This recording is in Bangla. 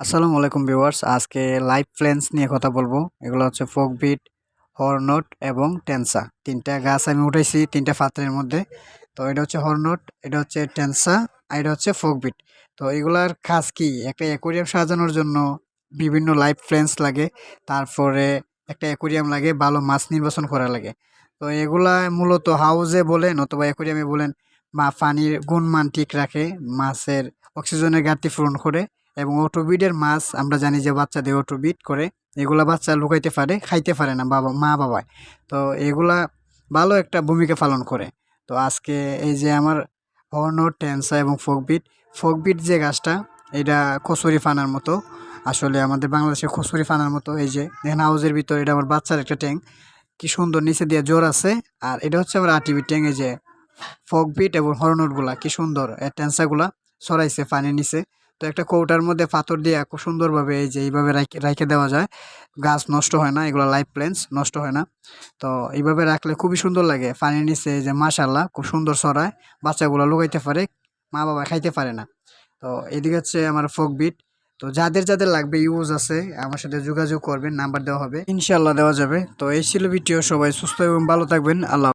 আসসালামু আলাইকুম ভিউয়ার্স, আজকে লাইভ প্লেন্স নিয়ে কথা বলবো। এগুলো হচ্ছে ফোকবিট, হর্নট এবং টেনসা। তিনটা গাছ আমি উঠাইছি তিনটা পাত্রের মধ্যে। তো এটা হচ্ছে হর্নট, এটা হচ্ছে টেনসা, আর এটা হচ্ছে ফোকবিট। তো এগুলার কাজ কি? একটা অ্যাকোরিয়াম সাজানোর জন্য বিভিন্ন লাইভ প্লেন্স লাগে, তারপরে একটা অ্যাকোরিয়াম লাগে, ভালো মাছ নির্বাচন করা লাগে। তো এগুলা মূলত হাউজে বলেন অথবা অ্যাকোরিয়ামে বলেন, পানির গুণমান ঠিক রাখে, মাছের অক্সিজেনের ঘাটতি পূরণ করে এবং অটোবিডের মাছ আমরা জানি যে বাচ্চা দিয়ে অটোবিড করে। এগুলা বাচ্চা লুকাইতে পারে, খাইতে পারে না মা বাবায়। তো এগুলা ভালো একটা ভূমিকা পালন করে। তো আজকে এই যে আমার হর্নট, টেনসা এবং ফোকবিট। ফোকবিট যে গাছটা, এটা কচুরি ফানার মতো, আসলে আমাদের বাংলাদেশের কচুরি ফানার মতো। এই যে দেখেন হাউজের ভিতর, এটা আমার বাচ্চার একটা ট্যাঙ্ক, কি সুন্দর নিচে দিয়ে জোর আছে। আর এটা হচ্ছে আমার আরটিভি ট্যাঙ্ক। এই যে ফোকবিট এবং হর্নট গুলা কি সুন্দর, টেনসা গুলা ছড়াইছে পানির নিচে। তো একটা কৌটার মধ্যে পাথর দিয়ে খুব সুন্দরভাবে এই যে এইভাবে রাইখে দেওয়া যায়, গাছ নষ্ট হয় না, এগুলো লাইভ প্ল্যান্টস নষ্ট হয় না। তো এইভাবে রাখলে খুবই সুন্দর লাগে পানির নিচে। এই যে মাশাল্লাহ খুব সুন্দর ছড়ায়, বাচ্চাগুলো লুকাইতে পারে, মা বাবা খাইতে পারে না। তো এদিকে হচ্ছে আমার ফোকবিট। তো যাদের যাদের লাগবে, ইউজ আছে, আমার সাথে যোগাযোগ করবেন, নাম্বার দেওয়া হবে, ইনশাল্লাহ দেওয়া যাবে। তো এই ছিল ভিডিও। সবাই সুস্থ এবং ভালো থাকবেন। আল্লাহ।